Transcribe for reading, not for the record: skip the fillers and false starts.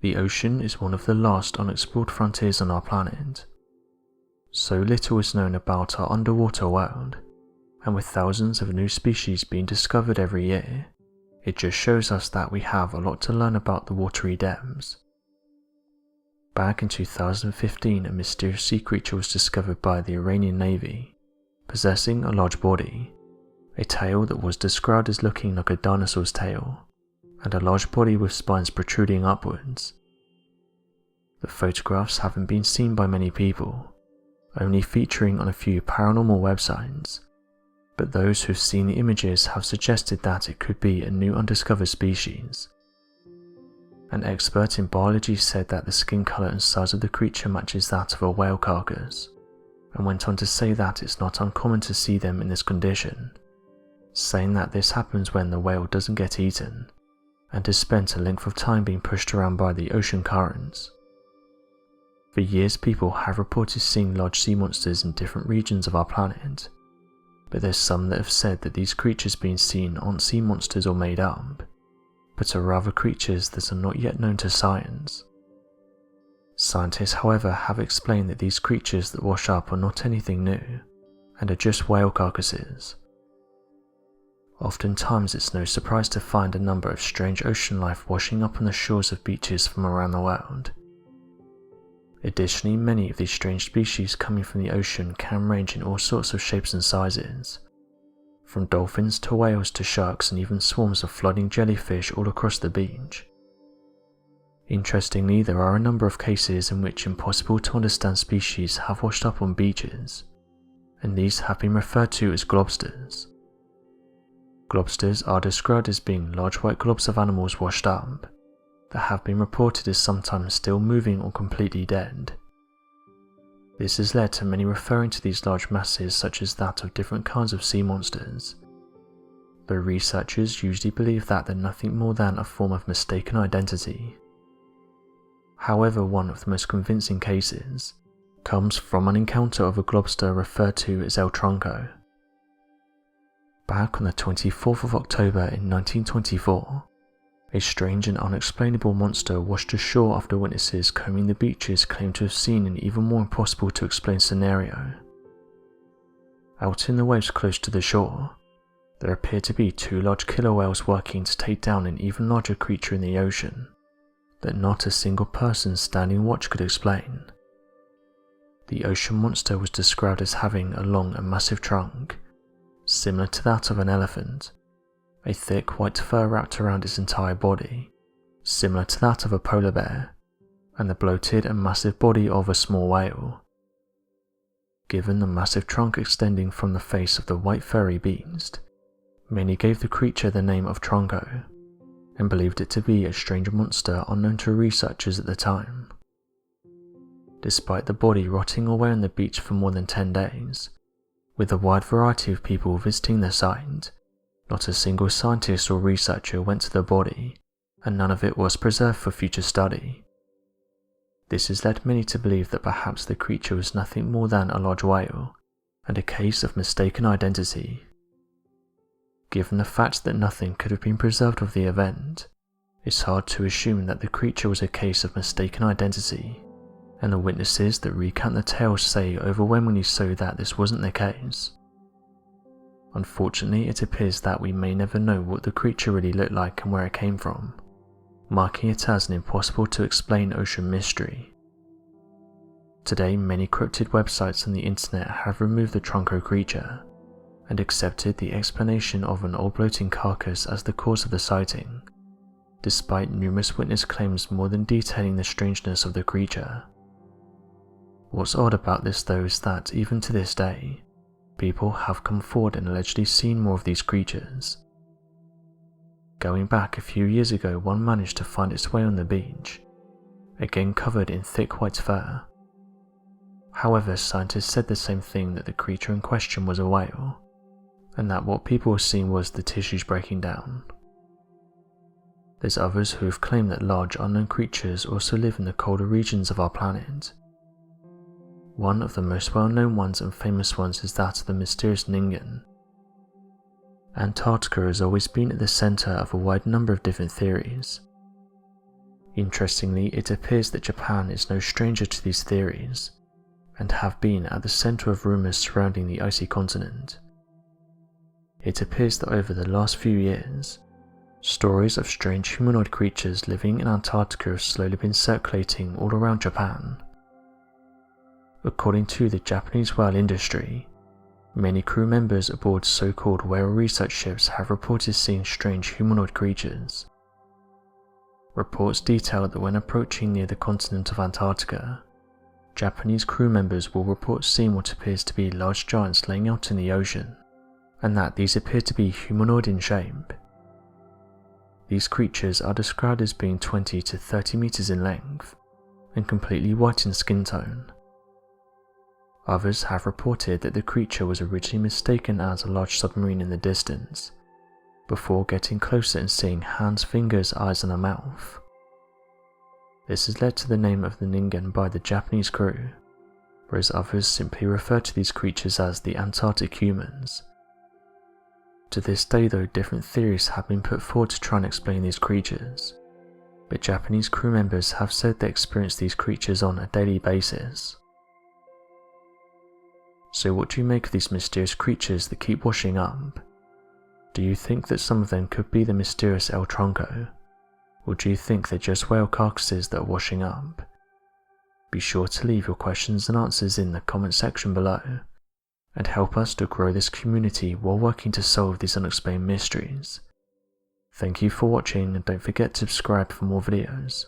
The ocean is one of the last unexplored frontiers on our planet. So little is known about our underwater world, and with thousands of new species being discovered every year, it just shows us that we have a lot to learn about the watery depths. Back in 2015, a mysterious sea creature was discovered by the Iranian Navy, possessing a large body, a tail that was described as looking like a dinosaur's tail, and a large body with spines protruding upwards. The photographs haven't been seen by many people, only featuring on a few paranormal websites, but those who've seen the images have suggested that it could be a new undiscovered species. An expert in biology said that the skin colour and size of the creature matches that of a whale carcass, and went on to say that it's not uncommon to see them in this condition, saying that this happens when the whale doesn't get eaten, and has spent a length of time being pushed around by the ocean currents. For years people have reported seeing large sea monsters in different regions of our planet, but there's some that have said that these creatures being seen aren't sea monsters or made up, but are rather creatures that are not yet known to science. Scientists, however, have explained that these creatures that wash up are not anything new, and are just whale carcasses. Oftentimes it's no surprise to find a number of strange ocean life washing up on the shores of beaches from around the world. Additionally, many of these strange species coming from the ocean can range in all sorts of shapes and sizes, from dolphins to whales to sharks and even swarms of floating jellyfish all across the beach. Interestingly, there are a number of cases in which impossible to understand species have washed up on beaches, and these have been referred to as globsters. Globsters are described as being large white globs of animals washed up, that have been reported as sometimes still moving or completely dead. This has led to many referring to these large masses such as that of different kinds of sea monsters, though researchers usually believe that they're nothing more than a form of mistaken identity. However, one of the most convincing cases comes from an encounter of a globster referred to as El Tronco. Back on the 24th of October in 1924, a strange and unexplainable monster washed ashore after witnesses combing the beaches claimed to have seen an even more impossible to explain scenario. Out in the waves close to the shore, there appeared to be two large killer whales working to take down an even larger creature in the ocean that not a single person standing watch could explain. The ocean monster was described as having a long and massive trunk, similar to that of an elephant, a thick white fur wrapped around its entire body, similar to that of a polar bear, and the bloated and massive body of a small whale. Given the massive trunk extending from the face of the white furry beast, many gave the creature the name of Tronco, and believed it to be a strange monster unknown to researchers at the time. Despite the body rotting away on the beach for more than 10 days, with a wide variety of people visiting the site, not a single scientist or researcher went to the body, and none of it was preserved for future study. This has led many to believe that perhaps the creature was nothing more than a large whale, and a case of mistaken identity. Given the fact that nothing could have been preserved of the event, it's hard to assume that the creature was a case of mistaken identity, and the witnesses that recount the tale say overwhelmingly so that this wasn't the case. Unfortunately, it appears that we may never know what the creature really looked like and where it came from, marking it as an impossible to explain ocean mystery. Today, many cryptid websites on the internet have removed the Tronco creature, and accepted the explanation of an old bloating carcass as the cause of the sighting, despite numerous witness claims more than detailing the strangeness of the creature. What's odd about this though is that even to this day, people have come forward and allegedly seen more of these creatures. Going back a few years ago, one managed to find its way on the beach, again covered in thick white fur. However, scientists said the same thing, that the creature in question was a whale, and that what people were seeing was the tissues breaking down. There's others who have claimed that large unknown creatures also live in the colder regions of our planet. One of the most well-known ones and famous ones is that of the mysterious Ningen. Antarctica has always been at the centre of a wide number of different theories. Interestingly, it appears that Japan is no stranger to these theories, and have been at the center of rumors surrounding the icy continent. It appears that over the last few years, stories of strange humanoid creatures living in Antarctica have slowly been circulating all around Japan. According to the Japanese whale industry, many crew members aboard so-called whale research ships have reported seeing strange humanoid creatures. Reports detail that when approaching near the continent of Antarctica, Japanese crew members will report seeing what appears to be large giants laying out in the ocean, and that these appear to be humanoid in shape. These creatures are described as being 20 to 30 meters in length and completely white in skin tone. Others have reported that the creature was originally mistaken as a large submarine in the distance, before getting closer and seeing hands, fingers, eyes and a mouth. This has led to the name of the Ningen by the Japanese crew, whereas others simply refer to these creatures as the Antarctic humans. To this day though, different theories have been put forward to try and explain these creatures, but Japanese crew members have said they experience these creatures on a daily basis. So what do you make of these mysterious creatures that keep washing up? Do you think that some of them could be the mysterious El Tronco? Or do you think they're just whale carcasses that are washing up? Be sure to leave your questions and answers in the comment section below, and help us to grow this community while working to solve these unexplained mysteries. Thank you for watching, and don't forget to subscribe for more videos.